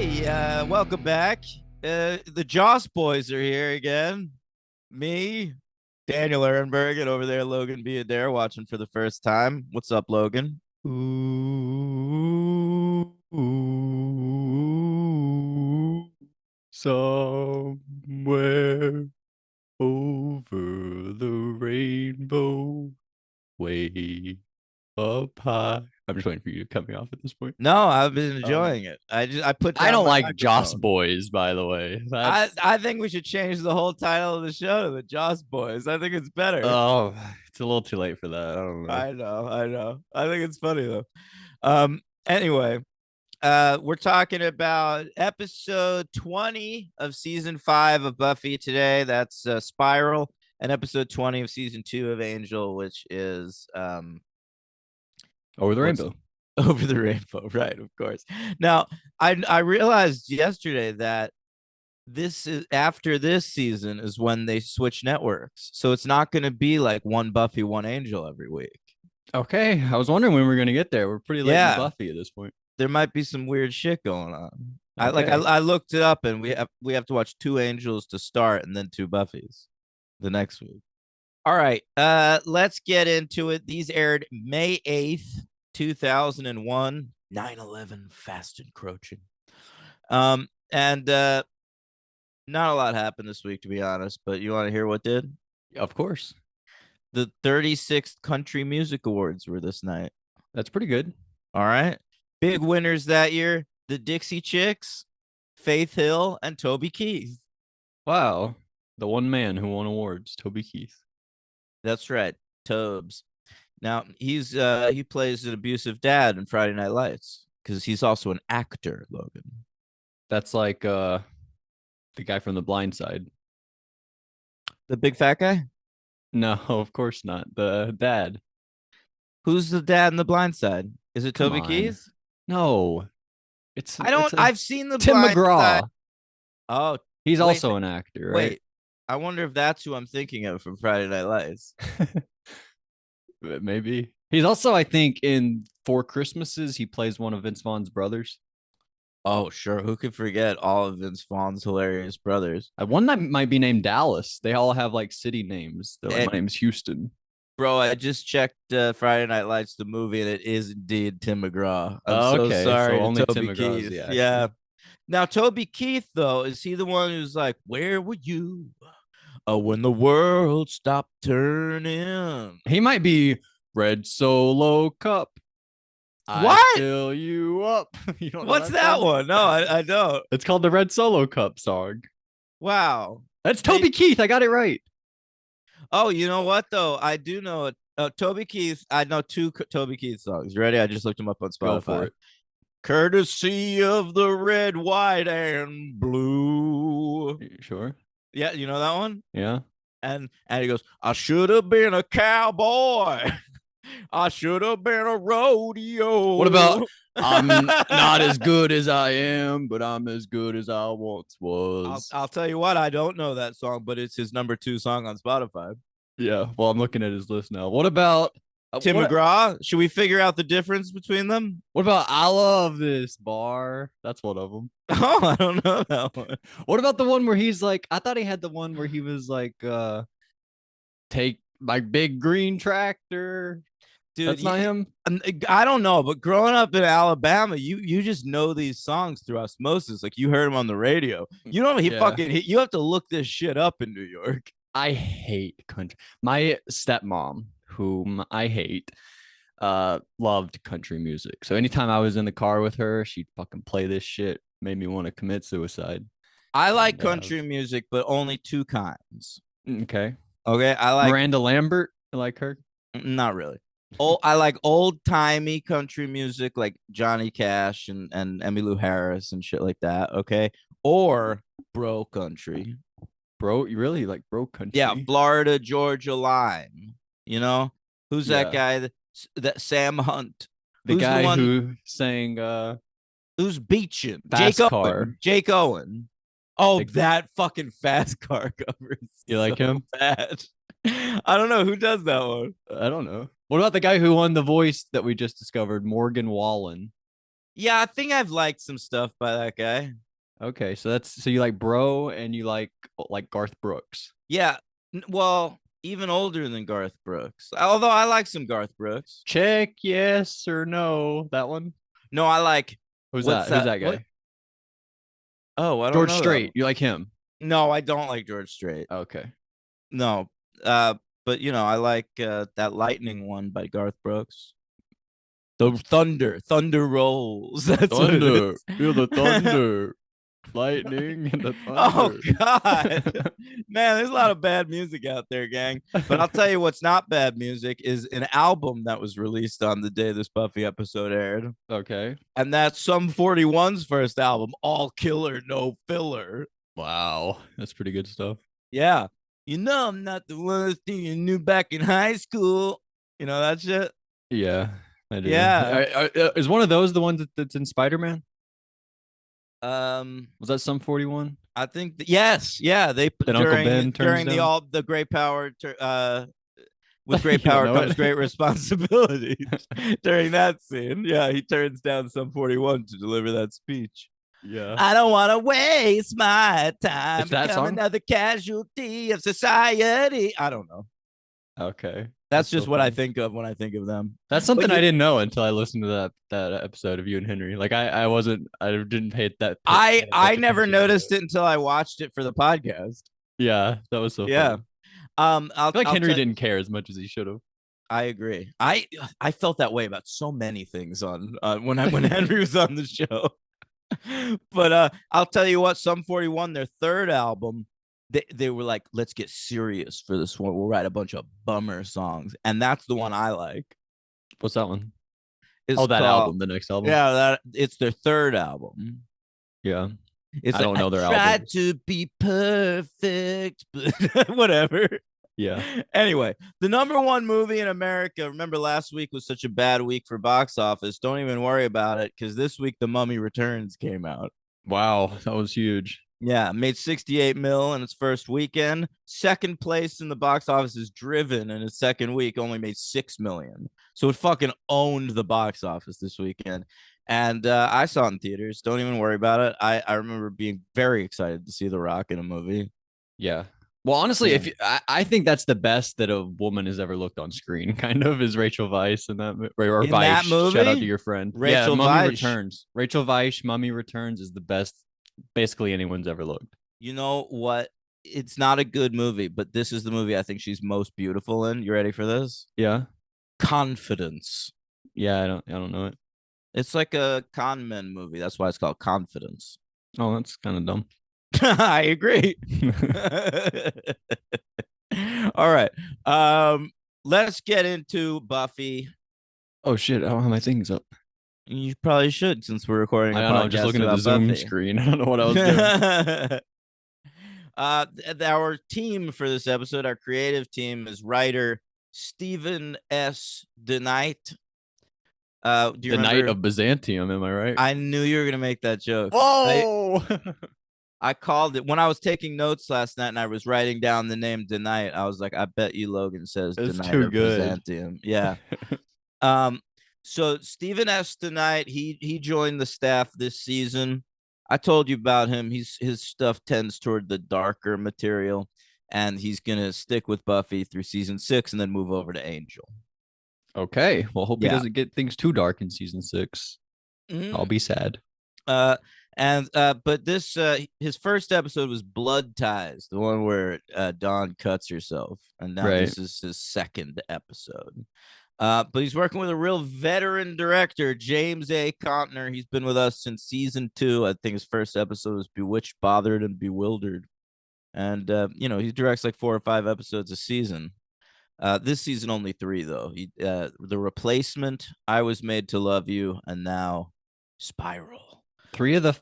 Hey, welcome back. The Joss boys are here again. Me, Daniel Ehrenberg, and over there, Logan B. Adair watching for the first time. What's up, Logan? Ooh, somewhere over the rainbow, way up high. I'm just waiting for you to cut me off at this point. No, I've been Um, enjoying it. I put I down don't my like Joss microphone. Boys, by the way. I That's I think we should change the whole title of the show to the Joss Boys. I think it's better. oh, it's a little too late for that. I don't know. I know, I know. I think it's funny though. Anyway, we're talking about episode 20 of season 5 of Buffy today. That's Spiral, and episode 20 of season 2 of Angel, which is Over the what's rainbow. over the rainbow, right? Of course. Now, I realized yesterday that this is after this season is when they switch networks, so it's not going to be like one Buffy, one Angel every week. Okay, I was wondering when we were gonna get there. We're pretty late in the Yeah, Buffy at this point. there might be some weird shit going on. Okay. I looked it up, and we have to watch two Angels to start and then two Buffys the next week. All right, let's get into it. These aired May 8th, 2001. 9/11 fast encroaching. And not a lot happened this week, to be honest, but you want to hear what did? Of course. The 36th Country Music Awards were this night. That's pretty good. All right. Big winners that year: the Dixie Chicks, Faith Hill, and Toby Keith. Wow. The one man who won awards, Toby Keith. That's right, Tobes. Now he plays an abusive dad in Friday Night Lights because he's also an actor, Logan. That's like the guy from The Blind Side. The big fat guy? No, of course not. The dad. Who's the dad in The Blind Side? Is it Come Toby on. Keith? No. I don't. It's a I've seen The Tim Blind Side. McGraw. Oh, He's wait, also an actor, right? wait. I wonder if that's who I'm thinking of from Friday Night Lights. Maybe. He's also, I think, in Four Christmases, he plays one of Vince Vaughn's brothers. Oh, sure. Who could forget all of Vince Vaughn's hilarious brothers? One that might be named Dallas. They all have like city names. They're like, And my name's Houston. bro, I just checked Friday Night Lights, the movie, and it is indeed Tim McGraw. I'm Oh, so okay. So sorry to only Tim Toby McGraw is Keith. the Yeah. actor. Now, Toby Keith, though, is he the one who's like, "Where were you when the world stopped turning?" He might be Red Solo Cup. I What? fill you up. You don't know What's that that song? one? No, I don't. It's called the Red Solo Cup song. Wow. That's Maybe. Toby Keith. I got it right. Oh, you know what though? I do know it. Toby Keith. I know two Toby Keith songs. You ready? I just looked them up on Go for Spotify. it. Courtesy of the red, white, and blue. You sure? Yeah, you know that one? Yeah. And he goes, I should have been a cowboy. I should have been a What about rodeo. I'm not as good as I am, but I'm as good as I once was. I'll tell you what, I don't know that song, but it's his number 2 song on Spotify. Yeah. Well, I'm looking at his list now. What about Tim McGraw. Should we figure out the difference between them? what about I love this bar? That's one of them. Oh, I don't know that one. What about the one where he's like, I thought he had the one where he was like, take my big green tractor. Dude, That's not him. I don't know, but growing up in Alabama, you just know these songs through osmosis. Like you heard them on the radio. You know, Yeah. you have to look this shit up in New York. I hate country. My stepmom, whom I hate, loved country music. So anytime I was in the car with her, she'd fucking play this shit. Made me want to commit suicide. I like And, country music, but only two kinds. okay. Okay, I like Miranda Lambert. I like her. not really. Oh, I like old timey country music, like Johnny Cash and Emmylou Harris and shit like that. Okay, or bro country. Bro, you really like bro country? Yeah, Florida Georgia line. You know who's that Yeah. guy? That Sam Hunt. The Who's guy the one who sang who's beaching? Fast Car. Jake Owen. Oh, Like, that fucking fast car cover is you like so him? bad. I don't know who does that one. I don't know. What about the guy who won The Voice that we just discovered, Morgan Wallen? Yeah, I think I've liked some stuff by that guy. Okay, so that's so you like Bro and you like Garth Brooks. Yeah, well, even older than Garth Brooks. Although I like some Garth Brooks. Check yes or no. That one. No, I like Who's what's that? Who's that? that What? guy? Oh, I don't George know that one. Strait. You like him? No, I don't like George Strait. Okay. No, but I like that Lightning one by Garth Brooks. The thunder rolls. That's what it Thunder. is. Feel the thunder. Lightning and the Oh thunder. God, man, there's a lot of bad music out there, gang. But I'll tell you what's not bad music is an album that was released on the day this Buffy episode aired, Okay. and that's Sum 41's first album, all killer, no filler. Wow. That's pretty good stuff. Yeah, I'm not the one thing you knew back in high school. You know that shit. Yeah, I do. Yeah. Is one of those the ones that's in Spider-Man? Um, Was that some 41? I think yes, yeah. They That Uncle during Ben turns the down? all the great power with great You don't power know comes it? great responsibilities. During that scene, yeah, he turns down some 41 to deliver that speech. Yeah. I don't want to waste my It's time that become song? another casualty of society. I don't know. Okay. That's That's so just what I funny. think of when I think of them. That's But something I didn't know until I listened to that episode of you and Henry. Like I didn't pay I much never attention to noticed it. it until I watched it for the podcast. Yeah, that was so Yeah. funny. I feel like I'll Henry tell didn't care as much as he should have. I agree. I felt that way about so many things on when Henry was on the show. But I'll tell you what, Sum 41, their third album, they were like, let's get serious for this one. We'll write a bunch of bummer songs, and that's the one I like. What's that one? It's Oh, that called album, the next album. yeah, that it's their third album. Yeah. It's I like don't I know their tried albums. to be perfect, but whatever. Yeah. Anyway, the number one movie in America. Remember, last week was such a bad week for box office. Don't even worry about it because this week The Mummy Returns came out. Wow, that was huge. Yeah, made 68 mil in its first weekend. Second place in the box office is Driven in its second week, only made 6 million. So it fucking owned the box office this weekend. And I saw it in theaters. Don't even worry about it. I remember being very excited to see The Rock in a movie. Yeah. Well, honestly, Yeah. I think that's the best that a woman has ever looked on screen, kind of, is Rachel Weisz in that or In that Weisz. Shout out to movie, your friend. Yeah, Rachel Mummy Weisz. Returns. Rachel Weisz, Mummy Returns is the best basically anyone's ever looked. You know what? It's not a good movie, but this is the movie I think she's most beautiful in. You ready for this? Yeah. Confidence. Yeah, I don't know it. It's like a con men movie. That's why it's called Confidence. Oh, that's kind of dumb. I agree. All right. Let's get into Buffy. Oh shit, I don't have my things up. You probably should since we're recording I a don't know, I'm just podcast looking at the about Zoom Buffy. screen. I don't know what I was doing. Our team for this episode, our creative team, is writer Stephen S. DeKnight. Do you The Knight remember? of Byzantium, am I right? I knew you were gonna make that joke. Whoa! I called it when I was taking notes last night and I was writing down the name DeKnight. I was like, I bet you Logan says It's DeKnight too of good. Byzantium. Yeah. So Stephen S. DeKnight, he joined the staff this season. I told you about him. His stuff tends toward the darker material, and he's gonna stick with Buffy through season 6 and then move over to Angel. Okay. Well, hope he Yeah. doesn't get things too dark in season 6. I'll be sad. But this his first episode was Blood Ties, the one where Dawn cuts herself, and now Right. this is his second episode. But he's working with a real veteran director, James A. Contner. He's been with us since season 2. I think his first episode was Bewitched, Bothered, and Bewildered. And he directs like 4 or 5 episodes a season. This season only 3 though. The Replacement, I Was Made to Love You, and now Spiral. 3 of the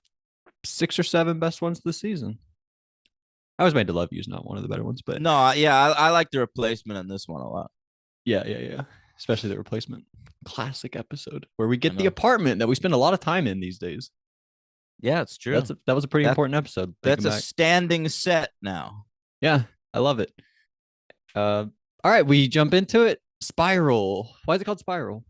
6 or 7 best ones this season. I Was Made to Love You is not one of the better ones, but no, I like The Replacement in this one a lot. yeah. Especially The Replacement. Classic episode where we get the apartment that we spend a lot of time in these days. Yeah, it's true. That was a pretty important episode. That's a standing set now. Yeah, I love it. All right, we jump into it. Spiral. Why is it called Spiral?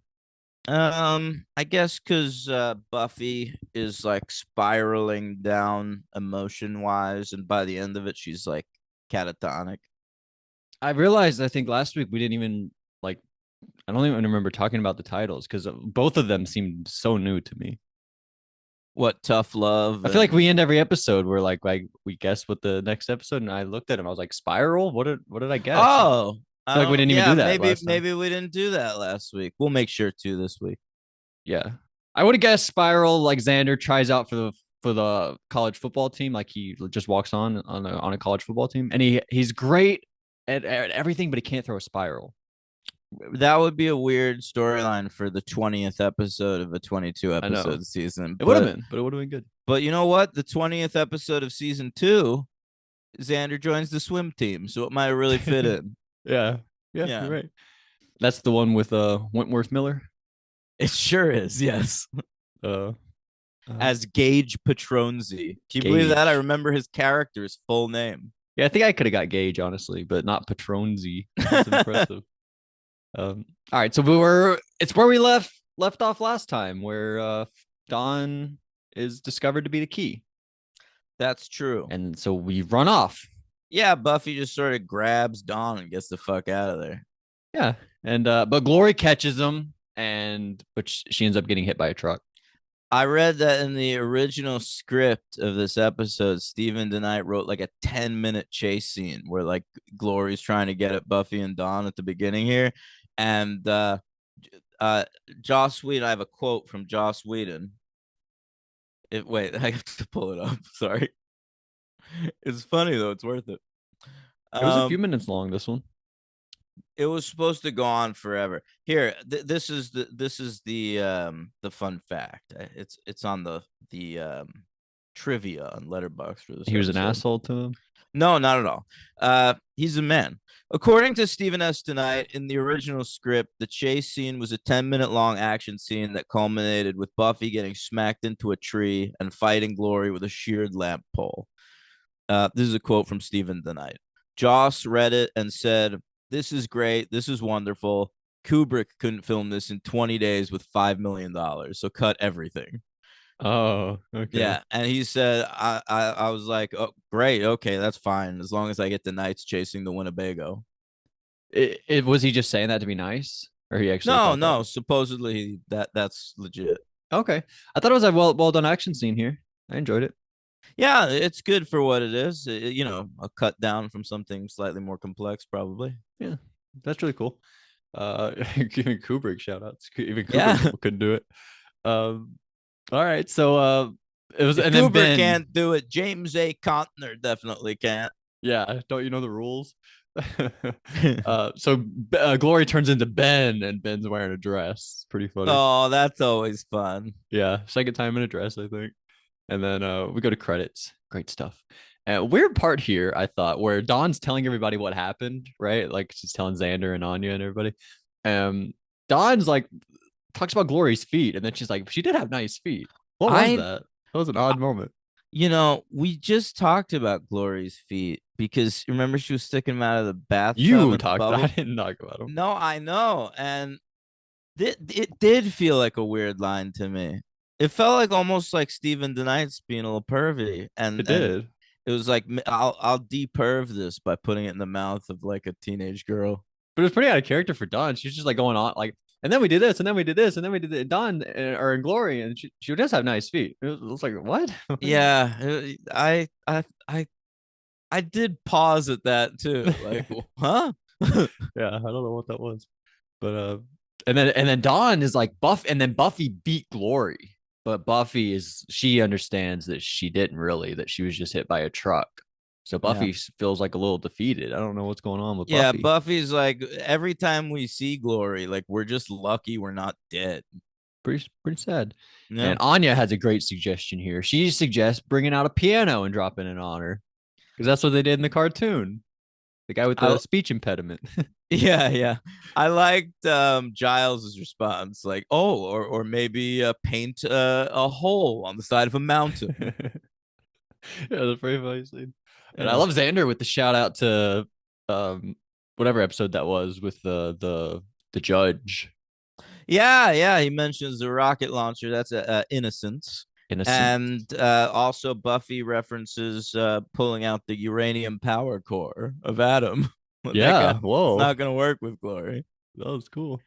I guess because Buffy is like spiraling down emotion wise, and by the end of it, she's like catatonic. I realized I think last week we didn't even like I don't even remember talking about the titles because both of them seemed so new to me. What tough love I feel like and we end every episode where like we guess what the next episode, and I looked at him, I was like, Spiral? What did I guess? I oh, feel like we didn't even yeah, do that maybe last time. maybe we didn't do that last week. We'll make sure to this week. Yeah. I would have guessed Spiral, like Xander tries out for the college football team, like he just walks on a college football team, and he's great at everything, but he can't throw a spiral. That would be a weird storyline for the 20th episode of a 22 I know episode season. it would have been, but it would have been good. But you know what? The 20th episode of season 2, Xander joins the swim team, so it might really fit in. Yeah, yeah, Yeah. you're right. That's the one with Wentworth Miller. It sure is, yes. Uh, As Gage Patronzi. Can you believe that? I Gage. remember his character's full name. Yeah, I think I could have got Gage honestly, but not Patronzi. That's impressive. All right, so it's where we left off last time, where Dawn is discovered to be the key, That's true. and so we run off. Yeah, Buffy just sort of grabs Dawn and gets the fuck out of there. Yeah, and but Glory catches him, but she ends up getting hit by a truck. I read that in the original script of this episode, Stephen DeKnight wrote like a 10-minute chase scene where like Glory's trying to get at Buffy and Dawn at the beginning here. And uh Joss Whedon, I have a quote from Joss Whedon. Wait, I have to pull it up. Sorry. It's funny though, it's worth it. It was a few Um minutes long. This one. it was supposed to go on forever. Here, this is the fun fact. It's on the trivia on Letterbox for this He was an episode. asshole to him. No, not at all. He's a man. According to Stephen S. Tonight, in the original script, the chase scene was a 10-minute long action scene that culminated with Buffy getting smacked into a tree and fighting Glory with a sheared lamp pole. This is a quote from Stephen Tonight. Joss read it and said, "This is great. This is wonderful. Kubrick couldn't film this in 20 days with $5 million, so cut everything." Oh, okay. Yeah, and he said, I was like, oh, great, okay, that's fine, as long as I get the Knights chasing the Winnebago. It was he just saying that to be nice, or he actually No, thought that? no, supposedly that's legit. Okay, I thought it was a well done action scene here. I enjoyed it. Yeah, it's good for what it is. A cut down from something slightly more complex, probably. Yeah, that's really cool. Giving Kubrick shout outs. Even Yeah, Kubrick couldn't do it. All right, so it was, if and then Kubrick Ben. can't do it, James A. Contner definitely can't. Yeah, don't you know the rules? So Glory turns into Ben, and Ben's wearing a dress. Pretty funny. Oh, that's always fun. Yeah, second time in a dress, I think. And then we go to credits. Great stuff. Weird part here, I thought, where Dawn's telling everybody what happened, right? Like she's telling Xander and Anya and everybody. Dawn's like talks about Glory's feet, and then she's like, she did have nice feet. What was I that? That was an odd moment. We just talked about Glory's feet because remember she was sticking them out of the bathtub You and talked. I bubble. didn't talk about him. No, I know, and it did feel like a weird line to me. It felt like almost like Stephen DeKnight's being a little pervy, It and did. it was like I'll deperv this by putting it in the mouth of like a teenage girl. But it was pretty out of character for Dawn. She's just like going on like, and then we did this, and then we did this, and then we did it. Dawn or in Glory, and she does have nice feet. It was like what? Yeah, I did pause at that too. Like, huh? Yeah, I don't know what that was, but and then Dawn is like and then Buffy beat Glory, but she understands that she didn't really, that she was just hit by a truck. So Yeah. Buffy feels like a little defeated. I don't know what's going on with Yeah, Buffy. Buffy's like every time we see Glory, like we're just lucky we're not dead. Pretty sad. Yeah. And Anya has a great suggestion here. She suggests bringing out a piano and dropping it on her because that's what they did in the cartoon. The guy with the I speech impediment. yeah, yeah. I liked Giles's response, like, oh, or maybe paint a hole on the side of a mountain. Yeah, that's pretty funny scene. And I Yeah. love Xander with the shout out to whatever episode that was with the judge. Yeah, yeah. He mentions the rocket launcher. That's a innocence. Innocent. And also Buffy references pulling out the uranium power core of Adam. That guy, Yeah. it's Whoa. not going to work with Glory. That was cool.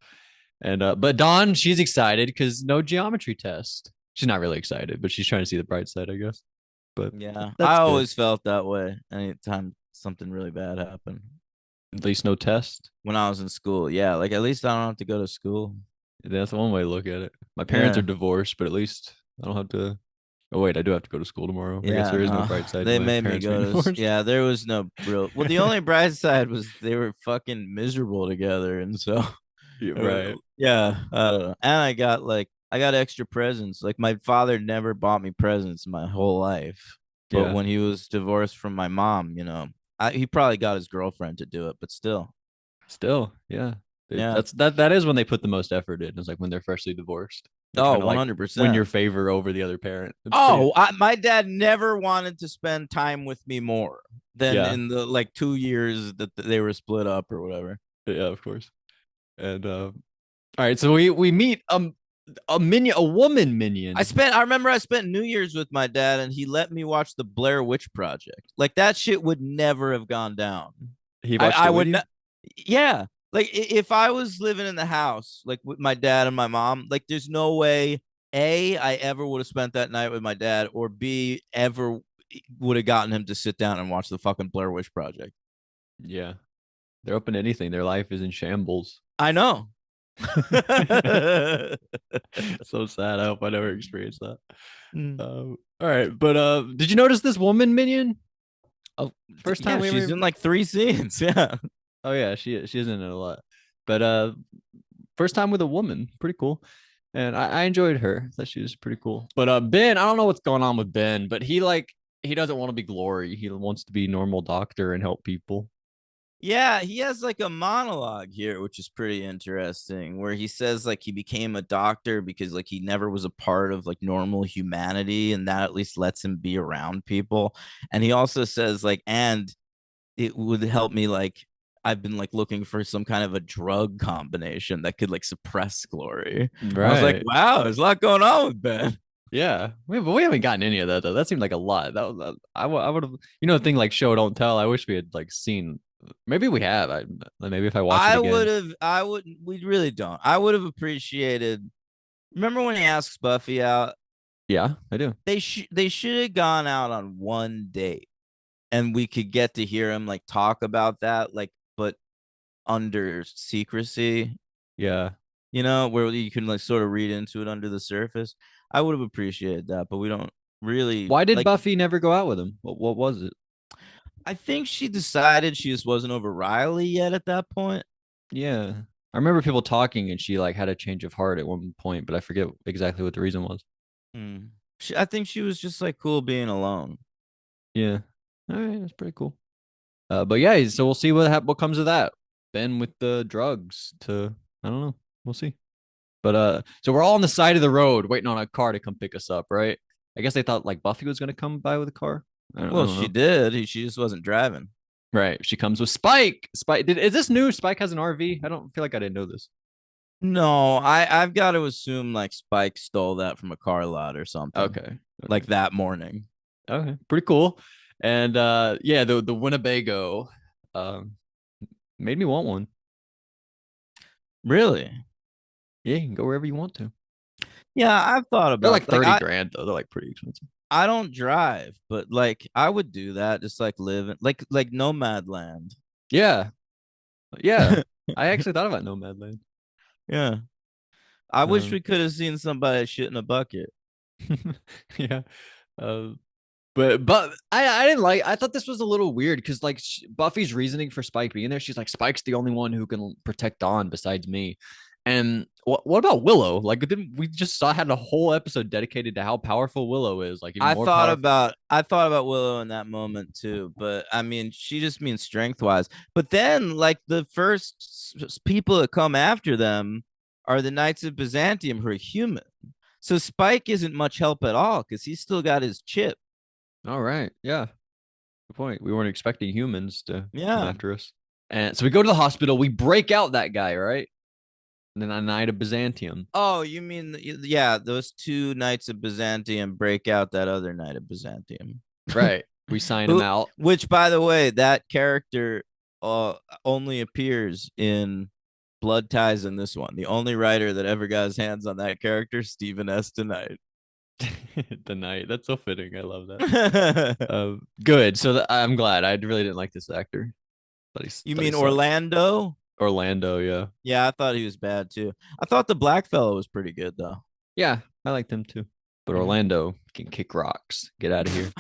And but Dawn, she's excited because no geometry test. She's not really excited, but she's trying to see the bright side, I guess. But Yeah, I that's good. always felt that way anytime something really bad happened At least no test. when I was in school. Yeah, like at least I don't have to go to school. That's one way to look at it. My parents are Yeah, divorced, but at least I don't have to. Oh wait, I do have to go to school tomorrow. I guess yeah, there is no no, bright side to they my made me parents being go to. divorced. Yeah, there was no real. Well, the only bright side was they were fucking miserable together, and so Yeah, right. yeah, I don't know. And I got extra presents. Like my father never bought me presents my whole life, but Yeah. when he was divorced from my mom, he probably got his girlfriend to do it, but still, Still, yeah. yeah. That is when they put the most effort in. It's like when they're freshly divorced. They're Oh, trying to like win your 100%. favor over the other parent. It's pretty. Oh, my dad never wanted to spend time with me more than Yeah. in the like 2 years that they were split up or whatever. Yeah, of course. And all right, so we meet a minion, a woman minion. I remember I spent New Year's with my dad and he let me watch the Blair Witch Project. Like that shit would never have gone down. He I watched I it with would you. not. Yeah, like if I was living in the house like with my dad and my mom, like there's no way I ever would have spent that night with my dad, or B ever would have gotten him to sit down and watch the fucking Blair Witch Project. Yeah, they're open to anything. Their life is in shambles. I know. So sad. I hope I never experience that. Mm. All right, but did you notice this woman minion? Oh, First time yeah, we she's ever. in like 3 scenes. Yeah. Oh yeah, she is in it a lot. But first time with a woman, pretty cool. And I enjoyed her. Thought she was pretty cool. But Ben, I don't know what's going on with Ben, but he doesn't want to be Glory. He wants to be normal doctor and help people. Yeah, he has like a monologue here, which is pretty interesting, where he says like he became a doctor because like he never was a part of like normal humanity, and that at least lets him be around people. And he also says like, and it would help me like I've been like looking for some kind of a drug combination that could like suppress glory. I was like, Right. wow, there's a lot going on with Ben. Yeah. But we haven't gotten any of that though. That seemed like a lot. I would have the thing like show don't tell. I wish we had like seen. Maybe we have. Maybe if I watch it again. We really don't. I would have appreciated. Remember when he asks Buffy out? Yeah, I do. They should have gone out on one date, and we could get to hear him like talk about that, like, but under secrecy, Yeah. where you can like sort of read into it under the surface. I would have appreciated that, but we don't really Why did like. Buffy never go out with him? What was it? I think she decided she just wasn't over Riley yet at that point. Yeah. I remember people talking and she like had a change of heart at one point, but I forget exactly what the reason was. I think she was just like cool being alone. Yeah. All right, that's pretty cool. But yeah, so we'll see what comes of that. Ben with the drugs to I don't know. We'll see. But so we're all on the side of the road waiting on a car to come pick us up, right? I guess they thought like Buffy was gonna come by with a car. I Well, don't she know. did. She just wasn't driving. Right. She comes with Spike. Is this new? Spike has an RV? I don't feel like I didn't know this. No, I've got to assume like Spike stole that from a car lot or something Okay. like Okay. that morning. Okay. Pretty cool. And yeah, the Winnebago um made me want one. Really? Yeah, you can go wherever you want to. Yeah, I've thought They're about like like 30 grand though. They're like pretty expensive. I don't drive, but like I would do that, just like live in like Nomad Land. Yeah. Yeah. I actually thought about Nomadland. Yeah. I wish Um, we could have seen somebody shit in a bucket. yeah. Uh, but I didn't like. I thought this was a little weird because like Buffy's reasoning for Spike being there, she's like Spike's the only one who can protect Dawn besides me. And what about Willow? Like, didn't we just saw had a whole episode dedicated to how powerful Willow is? Like even more powerful. I thought about Willow in that moment too, but I mean, she just means strength wise. But then, like the first people that come after them are the Knights of Byzantium, who are human. So Spike isn't much help at all because he's still got his chip. All right. Yeah. Good point. We weren't expecting humans to come Yeah, after us. And so we go to the hospital. We break out that guy, right? And then a Knight of Byzantium. Oh, you mean yeah? Those two knights of Byzantium break out that other knight of Byzantium. Right. We sign him Who, out. which, by the way, that character only appears in Blood Ties in this one. The only writer that ever got his hands on that character, Stephen S. Tonight. The Knight. That's so fitting. I love that. Good. So I'm glad. I really didn't like this actor. You Thought he mean sucked. Orlando? Orlando, yeah. Yeah, I thought he was bad too. I thought the black fellow was pretty good though. Yeah, I liked him too. But Mhm. Orlando can kick rocks. Get out of here.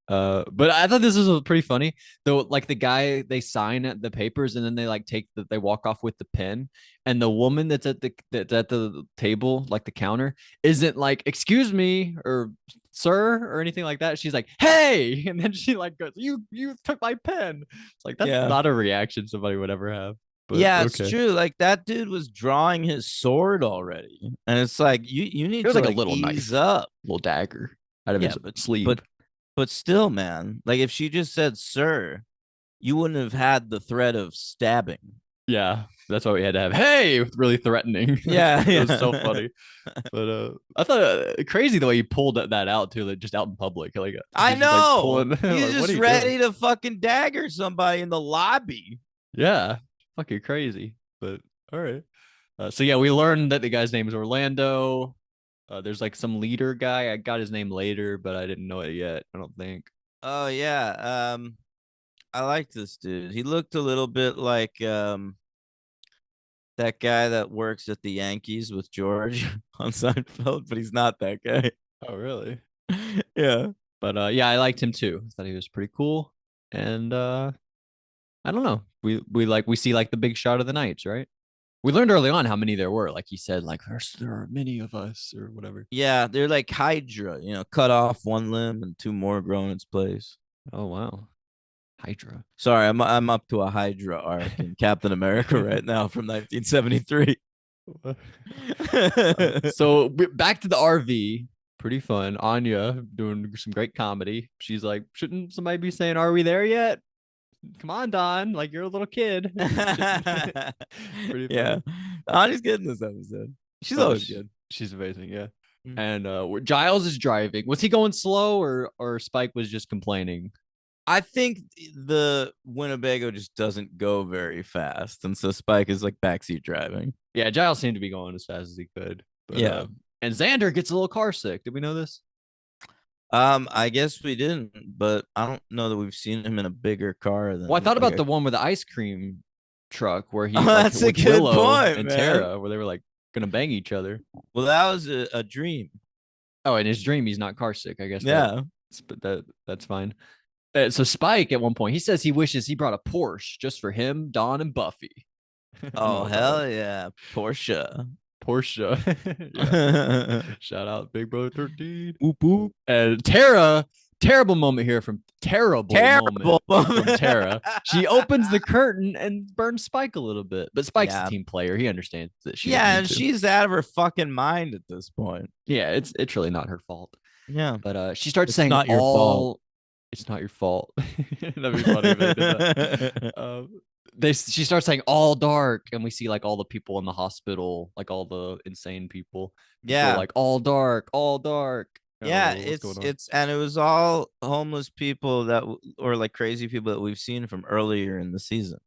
But I thought this was pretty funny though. Like the guy, they sign the papers and then they like they walk off with the pen, and the woman that's at the table, like the counter, isn't like excuse me or sir or anything like that. She's like, hey, and then she like goes, you took my pen. It's like that's Yeah. not a reaction somebody would ever have. But Yeah, it's okay, true. Like that dude was drawing his sword already. And it's like you need it was to like a like little ease knife, up. little dagger out of Yeah, his sleeve. but still, man, like if she just said sir, you wouldn't have had the threat of stabbing. Yeah, that's why we had to have hey, really threatening. Yeah, It yeah. was so funny. But I thought crazy the way he pulled that out too, like just out in public, like I he's just like know. pulling. He's Like, what are just you doing? ready to fucking dagger somebody in the lobby. Yeah, fucking crazy. But all right. So yeah, we learned that the guy's name is Orlando. There's like some leader guy. I got his name later, but I didn't know it yet. I don't think. Oh yeah. I like this dude. He looked a little bit like that guy that works at the Yankees with George on Seinfeld, but he's not that guy. Oh really? Yeah. But yeah, I liked him too. I thought he was pretty cool. And I don't know. We see like the big shot of the Knights, right? We learned early on how many there were. Like he said, like there are many of us or whatever. Yeah, they're like Hydra, cut off one limb and two more grow in its place. Oh wow, Hydra. Sorry, I'm up to a Hydra arc in Captain America right now from 1973. So back to the RV. Pretty fun. Anya doing some great comedy. She's like, shouldn't somebody be saying, "Are we there yet?" Come on, Don. Like you're a little kid. Pretty Yeah, funny. Anya's good in this episode. She's always good. She's amazing. Yeah. Mm. And Giles is driving. Was he going slow or Spike was just complaining? I think the Winnebago just doesn't go very fast, and so Spike is like backseat driving. Yeah, Giles seemed to be going as fast as he could. But, Yeah. And Xander gets a little car sick. Did we know this? I guess we didn't, but I don't know that we've seen him in a bigger car than. Well, I thought like about the one with the ice cream truck where he Oh, like that's a with good Willow point, and man. Tara, where they were like gonna bang each other. Well, that was a dream. Oh, in his dream, he's not car sick. I guess. Yeah. That's fine. So Spike at one point he says he wishes he brought a Porsche just for him, Dawn, and Buffy. Oh hell yeah, Porsche. Porsche. Yeah. Shout out Big Brother 13. Whoop whoop. And Tara, terrible moment here from Terrible moment from Tara. She opens the curtain and burns Spike a little bit. But Spike's Yeah. a team player. He understands that she Yeah, and she's out of her fucking mind at this point. yeah, it's really not her fault. Yeah. But she starts It's saying not your fault. It's not your fault. That'd be funny if they did that. She starts saying all dark, and we see like all the people in the hospital, like all the insane people. Yeah. Like all dark, all dark. Yeah, it's and it was all homeless people or like crazy people that we've seen from earlier in the season.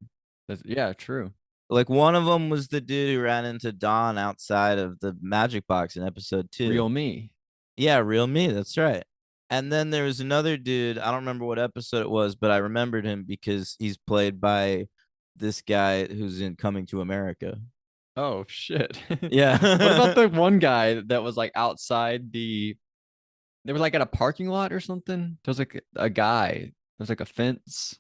Yeah, true. Like one of them was the dude who ran into Dawn outside of the magic box in episode 2. Real me. Yeah, real me. That's right. And then there was another dude. I don't remember what episode it was, but I remembered him because he's played by this guy who's in Coming to America. Oh shit. Yeah. What about the one guy that was like outside they were like at a parking lot or something? There was like a guy. There's like a fence.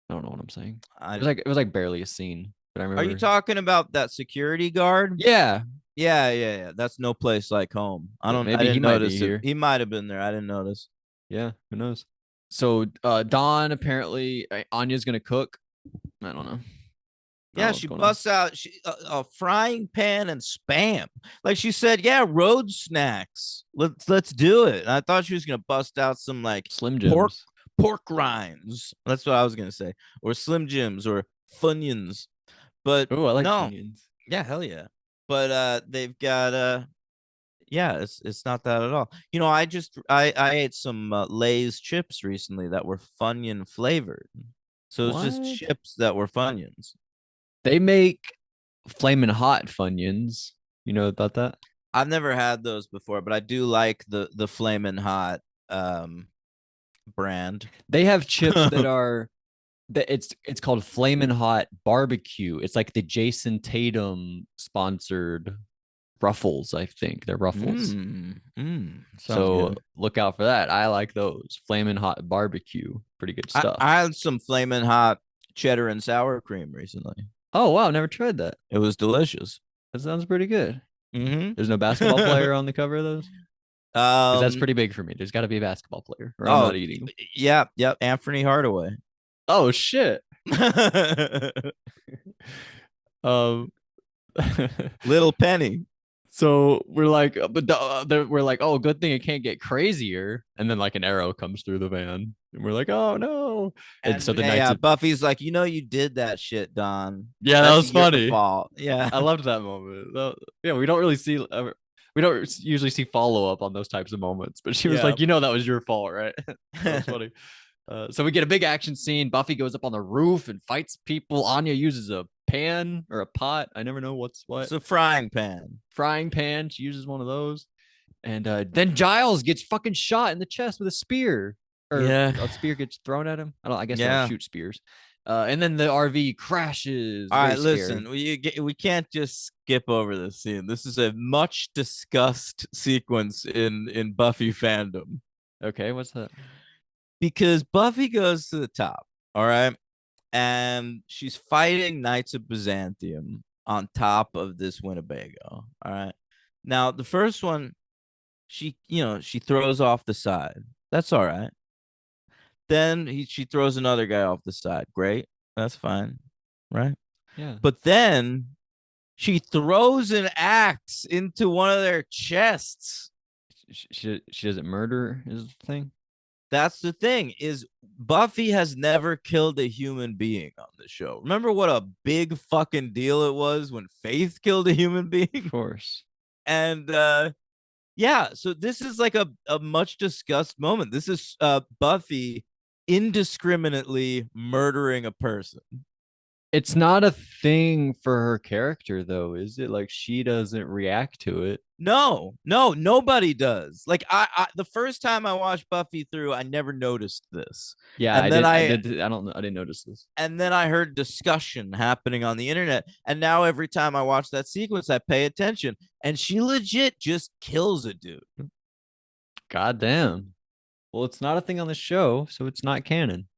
I don't know what I'm saying. It was like barely a scene. But I remember. Are you talking about that security guard? Yeah. Yeah. That's No Place Like Home. Maybe I didn't he might be notice here. He might have been there. I didn't notice. Yeah, who knows? So Dawn apparently Anya's gonna cook. I don't know. Yeah, she busts out a frying pan and spam. Like she said, yeah, road snacks. Let's do it. And I thought she was gonna bust out some like Slim Jims. pork rinds. That's what I was gonna say, or Slim Jims or Funyuns. But Oh, I like no, Funyuns. yeah, hell yeah. but they've got yeah, it's not that at all. You know, I ate some Lay's chips recently that were Funyun flavored. So it's just What? chips that were Funyuns. They make flaming hot Funyuns. You know about that? I've never had those before, but I do like the Flamin' Hot um brand. They have chips that are that it's called Flamin' Hot Barbecue. It's like the Jason Tatum sponsored Ruffles, I think. They're Ruffles. Sounds So good. look out for that. I like those. Flamin' Hot Barbecue. Pretty good stuff. I had some Flamin' Hot cheddar and sour cream recently. Oh wow, never tried that. It was delicious. That sounds pretty good. Mm-hmm. There's no basketball player on the cover of those? Because that's um pretty big for me. There's got to be a basketball player, or I'm oh not eating them. yeah, yep, Anthony Hardaway. Oh shit. Um Little Penny. so we're like, we're like, oh, good thing it can't get crazier. And then like an arrow comes through the van, and we're like, oh no. And so And the knights, yeah, Buffy's like, you know, you did that shit, Don. yeah, that That's was your funny. fault. Yeah. I loved that moment. Yeah, we don't really see, we don't usually see follow up on those types of moments. But she was Yeah. like, you know, that was your fault, right? That was funny. So we get a big action scene. Buffy goes up on the roof and fights people. Anya uses a pan or a pot. I never know what's what. It's a frying pan. Frying pan. She uses one of those. And then Giles gets fucking shot in the chest with a spear. Or Yeah. a spear gets thrown at him. I guess they don't Yeah. shoot spears. And then the RV crashes. All Very right, scary. listen, we can't just skip over this scene. This is a much discussed sequence in Buffy fandom Okay, what's that? because Buffy goes to the top, all right, and she's fighting Knights of Byzantium on top of this Winnebago, all right. Now the first one, she throws off the side. That's all right. Then she throws another guy off the side. Great, that's fine, right? Yeah. But then she throws an axe into one of their chests. She doesn't murder is the thing. That's the thing is Buffy has never killed a human being on the show. Remember what a big fucking deal it was when Faith killed a human Of being? course. And yeah, so this is like a much discussed moment. This is Buffy indiscriminately murdering a person. It's not a thing for her character though, is it? Like she doesn't react to it. No, no, nobody does. Like I the first time I watched Buffy through, I never noticed this. Yeah, And then I don't know. I didn't notice this. and then I heard discussion happening on the internet. And now every time I watch that sequence, I pay attention. And she legit just kills a dude. God damn. Well, it's not a thing on the show, so it's not canon.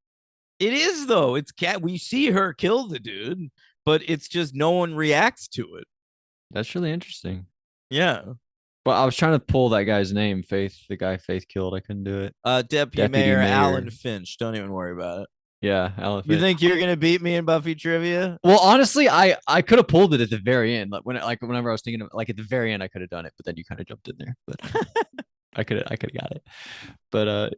It is though. It's cat. We see her kill the dude, but it's just no one reacts to it. That's really interesting. Yeah. But I was trying to pull that guy's name, Faith, the guy Faith killed. I couldn't do it. Deputy Deputy Mayor Mayor. Alan Finch. Don't even worry about it. Yeah, You elephant. think you're gonna beat me in Buffy trivia? Well, honestly, I could have pulled it at the very end. Like whenever I was thinking of like at the very end, I could have done it, but then you kind of jumped in there. But I could have got it. But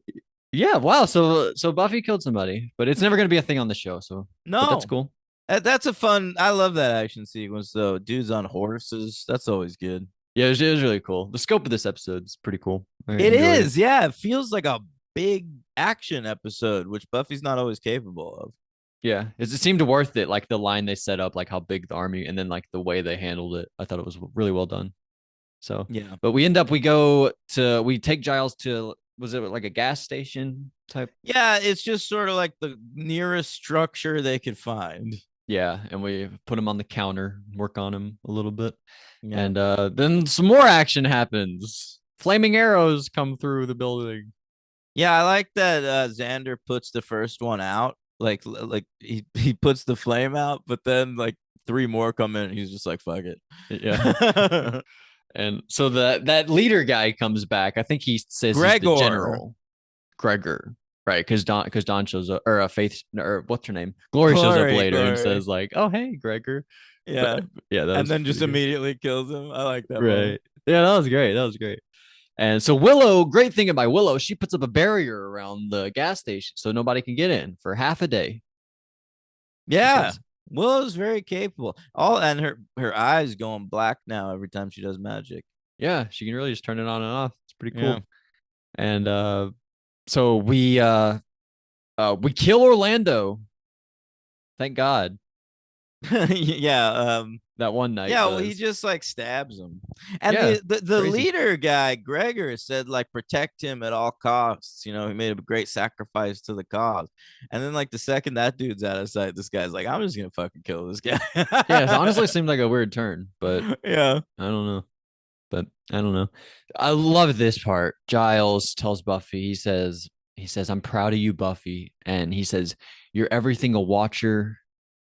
yeah, wow. So Buffy killed somebody, but it's never gonna be a thing on the show. So, but that's No. cool. That's a fun. I love that action sequence though. Dudes on horses. That's always good. Yeah, it was really cool. The scope of this episode is pretty cool. I It enjoyed it. is. Yeah. It feels like a big action episode, which Buffy's not always capable of. Yeah, it seemed worth it. Like the line they set up, like how big the army, and then like the way they handled it. I thought it was really well done. So, Yeah. but we take Giles to, was it like a gas station type? Yeah. It's just sort of like the nearest structure they could find. Yeah, and we put him on the counter, work on him a little bit. Yeah. And then some more action happens. Flaming arrows come through the building. Yeah. I like that Xander puts the first one out. Like he puts the flame out, but then like three more come in and he's just like, fuck it. Yeah. And so that leader guy comes back. I think he says Gregor. he's the general. Gregor. Right, because Don shows up, or Faith, or what's her name? Glory shows up later and says like, "Oh, hey, Gregor." Yeah. But, yeah, that And then just pretty good. immediately kills him. I like that. Right. Yeah, that was great. That was great. And so Willow, great thing about Willow, she puts up a barrier around the gas station so nobody can get in for half a day. Yeah. Willow's very capable. All and her eyes going black now every time she does magic. Yeah, she can really just turn it on and off. It's pretty Yeah. cool. And so we kill Orlando. Thank God. Yeah. That one night Yeah, well, he does. just like stabs him. And Yeah, the crazy. leader guy, Gregor, said like protect him at all costs. You know, he made a great sacrifice to the cause. And then like the second that dude's out of sight, this guy's like, I'm just gonna fucking kill this guy. Yeah, it honestly seemed like a weird turn, but Yeah. I don't know. But I don't know. I love this part. Giles tells Buffy, he says, I'm proud of you, Buffy. And he says, you're everything a watcher.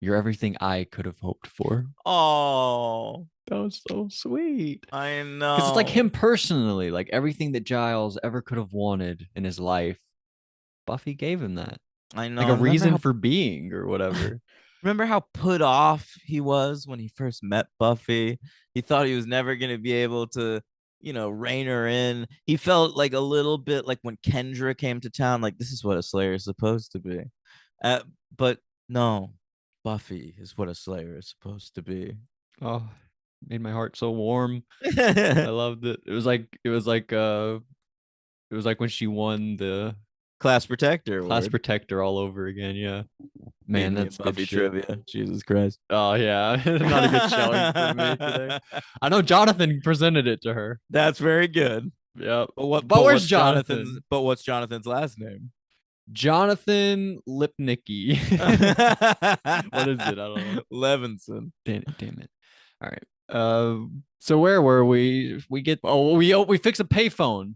You're everything I could have hoped for. Oh, That was so sweet. I Because it's like him know. personally, like everything that Giles ever could have wanted in his life, Buffy gave him that. I Like know. a And remember reason how for being or whatever. remember how put off he was when he first met Buffy? He thought he was never going to be able to, rein her in. He felt like a little bit like when Kendra came to town, like this is what a Slayer is supposed to be. Uh, but no, Buffy is what a Slayer is supposed to be. Oh, made my heart so warm. I loved it. It was like when she won the Class Protector class Award. protector all over again. Yeah. Beat Man, me in that's good Buffy shit. trivia. Jesus Christ. Oh yeah. Not a good showing for me today. I know Jonathan presented it to her. That's very good. Yep. But what? But But where's what's Jonathan's? Jonathan? But what's Jonathan's last name? Jonathan Lipnicki. What is it? I don't know. Levinson. Damn it. All right. So where were we? We fix a payphone.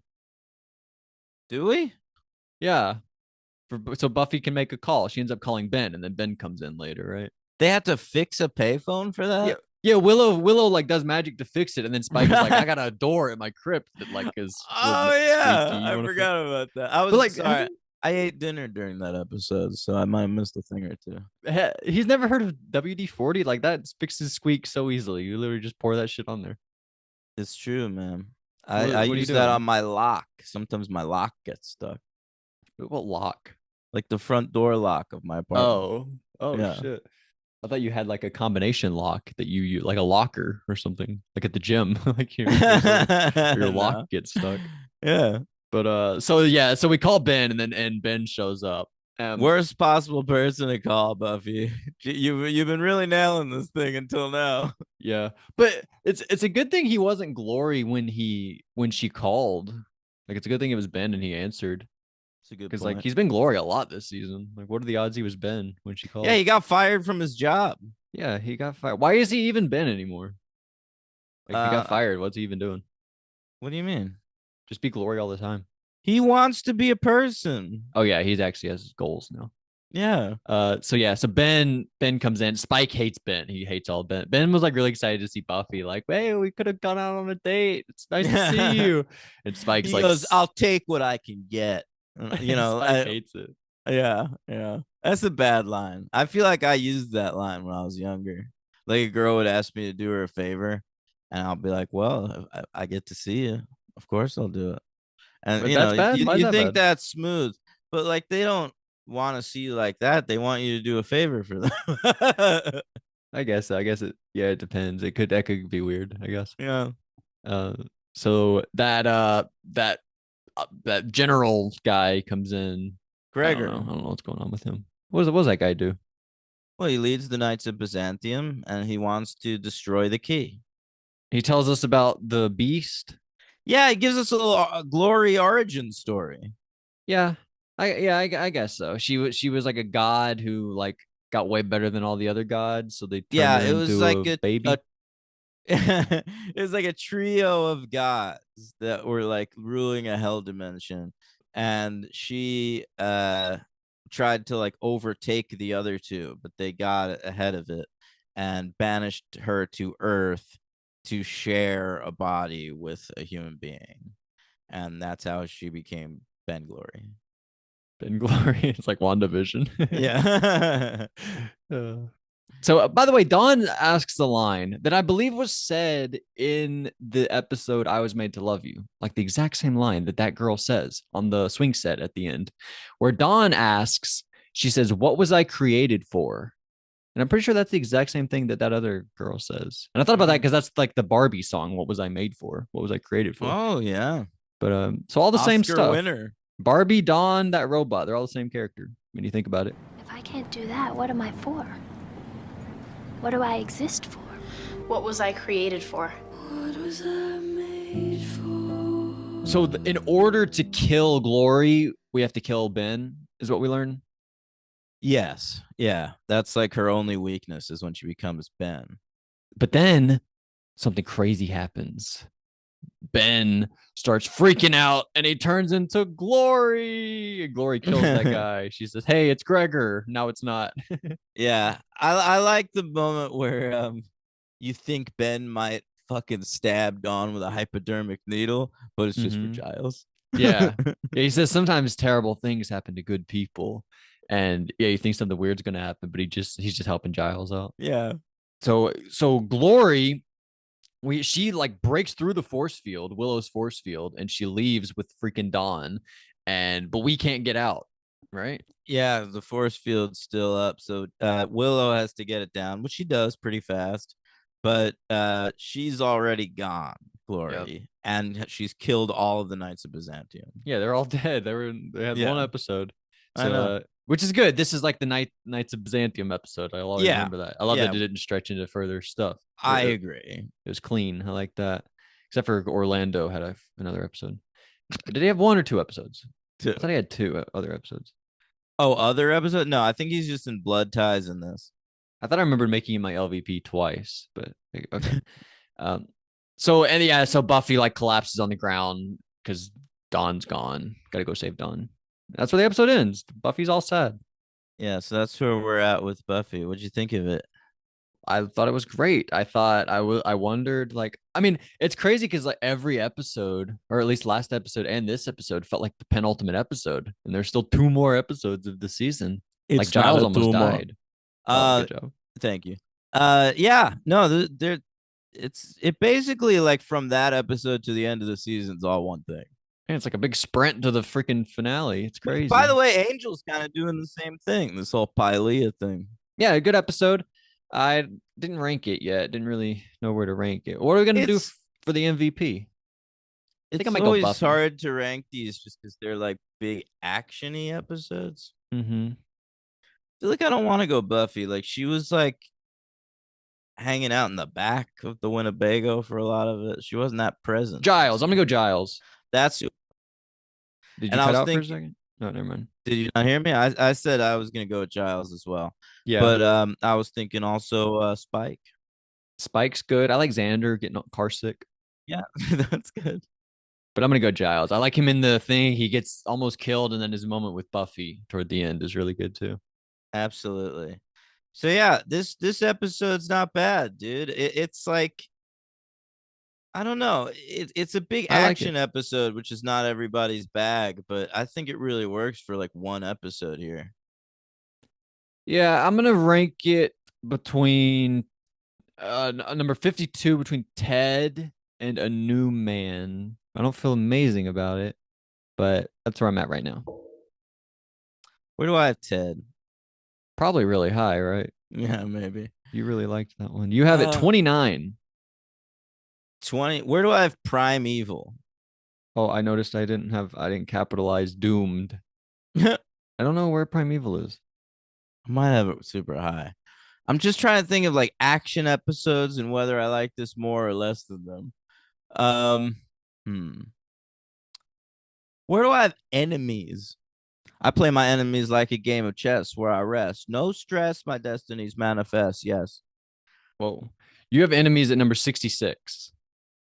Do we? Yeah. So Buffy can make a call. She ends up calling Ben, and then Ben comes in later, right? They had to fix a payphone for Yeah. that. Yeah, Willow like does magic to fix it, and then Spike is like, I got a door at my crypt that like is Oh squeaky. yeah, You I want to fix? forgot about that. I But was like, sorry. I ate dinner during that episode, so I might have missed a thing or two. he's never heard of WD-40? Like that fixes squeak so easily. You literally just pour that shit on there. It's true, man. I What are you use that on doing? my lock. Sometimes my lock gets stuck, What lock? like the front door lock of my apartment. Oh Yeah. shit. I thought you had like a combination lock that you like a locker or something, like at the gym, like your lock No. gets stuck. Yeah. But so yeah, so we call Ben, and Ben shows up. Worst possible person to call, Buffy. You've been really nailing this thing until now. Yeah, but it's a good thing he wasn't Glory when she called. Like it's a good thing it was Ben and he answered, It's a good because like point. he's been Glory a lot this season. Like what are the odds he was Ben when she Yeah, called? he got fired from his job. Yeah, he got fired. Why is he even Ben anymore? Like if he got Uh, fired, what's he even doing? what do you mean? Just be Glory all the time. He wants to be a person. Oh yeah, he's actually has his goals now. Yeah. So yeah, so Ben comes in. Spike hates Ben. He hates all Ben. Ben was like really excited to see Buffy. Like, hey, we could have gone out on a date. It's nice to see you. And Spike's He like, goes, "I'll take what I can get." Spike hates it. Yeah, yeah. That's a bad line. I feel like I used that line when I was younger. Like a girl would ask me to do her a favor, and I'll be like, "Well, I get to see you. Of course, I'll do it." And But that's bad. Why is you that think bad? that's smooth, but like they don't want to see you like that. They want you to do a favor for them. I guess it. Yeah, it depends. That could be weird. I guess. Yeah, Uh, so that general guy comes in. I don't know. Gregor. I don't know what's going on with him. What does that guy do? Well, he leads the Knights of Byzantium, and he wants to destroy the key. He tells us about the beast. Yeah, it gives us a little glory origin story. Yeah, I guess so. She was like a god who like got way better than all the other gods, so they turned Yeah, her it was into like a a baby. it was like a trio of gods that were like ruling a hell dimension, and she tried to like overtake the other two, but they got ahead of it and banished her to Earth to share a body with a human being, and that's how she became Ben Glory. Ben Glory. It's like WandaVision. Yeah. Uh, so, by the way, Dawn asks the line that I believe was said in the episode "I Was Made to Love You," like the exact same line that girl says on the swing set at the end, where Dawn asks, she says, "What was I created for?" And I'm pretty sure that's the exact same thing that that other girl says. And I thought about that Mhm. because that's like the Barbie song. What was I made for? What was I created for? Oh yeah, But so all the same Oscar stuff. winner. Barbie, Dawn, that robot, they're all the same character when you think about it. If I can't do that, what am I for? What do I exist for? What was I created for? What was I made for? So in order to kill Glory, we have to kill Ben, is what we learn. Yes, yeah, that's like her only weakness is when she becomes Ben. But then something crazy happens. Ben starts freaking out and he turns into Glory. Glory kills that guy. She says, "Hey, it's Gregor." Now it's not. Yeah, I like the moment where you think Ben might fucking stab Dawn with a hypodermic needle, but it's just for Mhm. Giles. Yeah. Yeah. He says sometimes terrible things happen to good people. And yeah, you think something weird's gonna happen, but he's just helping Giles out. Yeah. So Glory, she like breaks through the force field, Willow's force field, and she leaves with freaking Dawn. But we can't get out, right? Yeah, the force field's still up, so Willow has to get it down, which she does pretty fast. But she's already gone, Yep. Glory, and she's killed all of the Knights of Byzantium. Yeah, they're all dead. They had one Yeah, episode. I So know. which is good. This is like the Knights of Byzantium episode. I'll always Yeah, remember that. I love yeah, that it didn't stretch into further stuff. I agree. It was clean. I like that. Except for Orlando had another episode. Did he have one or two episodes? Too. I thought he had two other episodes. Oh, other episode? No, I think he's just in Blood Ties in this. I thought I remembered making him my LVP twice, but okay. So Buffy like collapses on the ground because Dawn's gone. Gotta go save Dawn. That's where the episode ends. Buffy's all sad. Yeah, so that's where we're at with Buffy. What'd you think of it? I thought it was great. I thought I wondered like I mean it's crazy because like every episode or at least last episode and this episode felt like the penultimate episode and there's still two more episodes of the season. Like It's not Giles a almost tumor. died. Oh, good job. Thank you. Yeah, no, there. It basically like from that episode to the end of the season is all one thing. And it's like a big sprint to the freaking finale. It's Which, crazy. by the way, Angel's kind of doing the same thing. This whole Pylea thing. Yeah, a good episode. I didn't rank it yet. Didn't really know where to rank it. What are we gonna do for the MVP? I think I It's might go always Buffy. hard to rank these just because they're like big actiony episodes. Mm-hmm. I feel like I don't want to go Buffy. Like she was like hanging out in the back of the Winnebago for a lot of it. She wasn't that present. Giles. I'm gonna go Giles. That's Did you and I cut was out for a thinking. second? No, never mind. Did you not hear me? I said I was gonna go with Giles as well. Yeah. But I was thinking also Spike. Spike's good. I like Xander getting car sick. Yeah, that's good. But I'm gonna go Giles. I like him in the thing. He gets almost killed, and then his moment with Buffy toward the end is really good too. Absolutely. So yeah, this episode's not bad, dude. It's like I don't know. It's a big I like action it. episode, which is not everybody's bag, but I think it really works for like one episode here. Yeah, I'm gonna rank it between number 52 between Ted and A New Man. I don't feel amazing about it, but that's where I'm at right now. Where do I have Ted? Probably really high, right? Yeah, maybe. You really liked that one. You have it 29. 20. Where do I have Primeval? Oh, I noticed I didn't capitalize Doomed. I I don't know where Primeval is. might have it super high. I'm just trying to think of like action episodes and whether I like this more or less than them. Hmm. Where do I have enemies? I play my enemies like a game of chess where I rest. No stress, my destinies manifest. Yes. Whoa. You have enemies at number 66.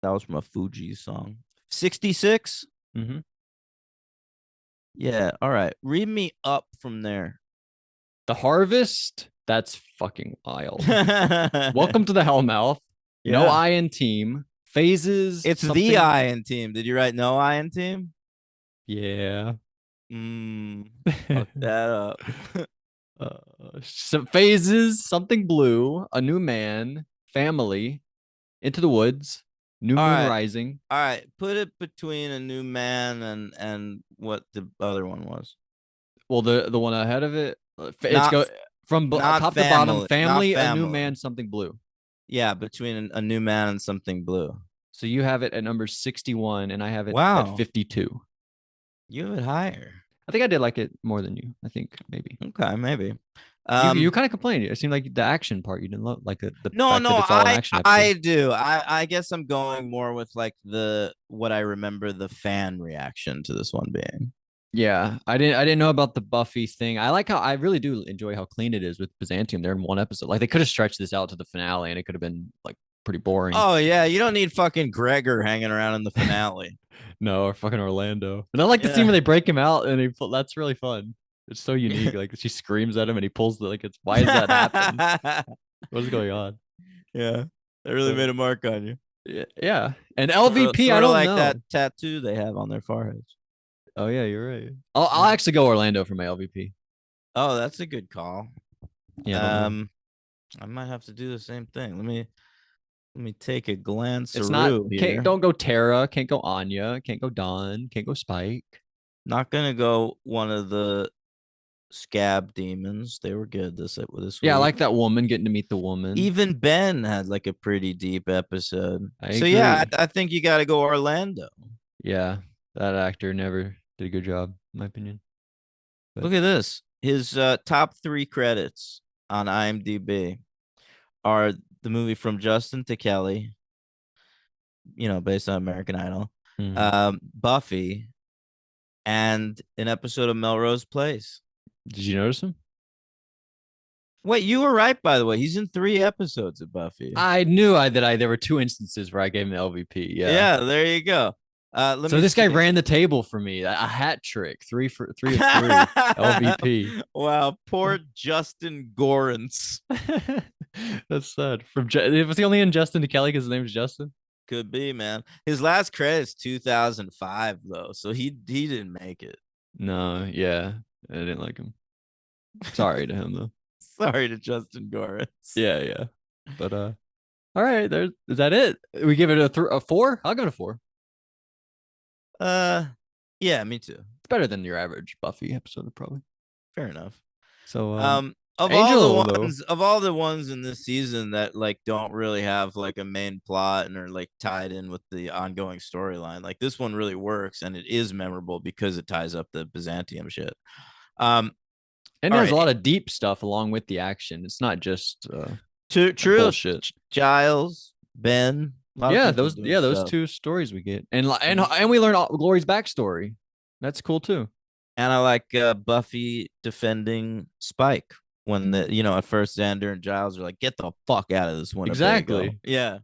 That was from a Fuji song. 66? Mm-hmm. Yeah. All right. Read me up from there. The Harvest. That's fucking wild. Welcome to the Hellmouth. Yeah. No Iron Team. Phases. It's something. the Iron Team. Did you write no Iron Team? Yeah. Fuck that up. Some phases, something blue, a new man, family, into the woods, new All moon right. rising. All right. Put it between a new man and what the other one was. Well, the one ahead of it, Not from Not top to bottom, not family, a new family. man, something blue. Yeah, between a new man and something blue. So you have it at number 61, and I have it Wow. at 52. You have it higher. I think I did like it more than you. I think maybe. Okay, maybe. You kind of complained. It seemed like the action part you didn't love, like the No, fact that it's all an action episode. I do. I guess I'm going more with like what I remember the fan reaction to this one being. Yeah, I didn't know about the Buffy thing. I really do enjoy how clean it is with Byzantium. They're in one episode. Like they could have stretched this out to the finale, and it could have been like pretty boring. Oh yeah, you don't need fucking Gregor hanging around in the finale. No, or fucking Orlando. And I like the Yeah. scene where they break him out, and that's really fun. It's so unique. Like she screams at him, and he pulls the like. It's why does that happen? What's going on? Yeah, they really made a mark on you. Yeah, and LVP. I Sorta don't like know. that tattoo they have on their foreheads. Oh yeah, you're right. I'll actually go Orlando for my LVP. Oh, that's a good call. Yeah. I might have to do the same thing. Let me take a glance. It's not. Here. Don't go Tara. Can't go Anya. Can't go Dawn. Can't go Spike. Not gonna go one of the scab demons. They were good this week. Yeah, I like that woman, getting to meet the woman. Even Ben had like a pretty deep episode. I so yeah, agree. I think you got to go Orlando. Yeah, that actor never did a good job, in my opinion. But Look at this. His top 3 credits on IMDb are the movie From Justin to Kelly, based on American Idol, Buffy, and an episode of Melrose Place. Did you notice him? Wait, you were right, by the way. He's in 3 episodes of Buffy. I knew there were 2 instances where I gave him the LVP. Yeah, there you go. So this guy ran the table for me. A hat trick, 3 of 3 LVP. Wow, poor Justin Gorence. That's sad. Was he only in Justin to Kelly because his name is Justin? Could be, man. His last credit is 2005 though, so he didn't make it. No, yeah, I didn't like him. Sorry to him though. Sorry to Justin Gorence. Yeah. But all right, is that it? We give it a 4? I'll give it a 4. Yeah, me too. It's better than your average Buffy episode, probably. Fair enough. So of all the ones in this season that like don't really have like a main plot and are like tied in with the ongoing storyline, like this one really works and it is memorable because it ties up the Byzantium shit. And there's a lot of deep stuff along with the action. It's not just true bullshit. Giles, Ben. Those 2 stories we get, and we learn Glory's backstory. That's cool too. And I like Buffy defending Spike when at first Xander and Giles are like, "Get the fuck out of this one." Exactly. Yeah.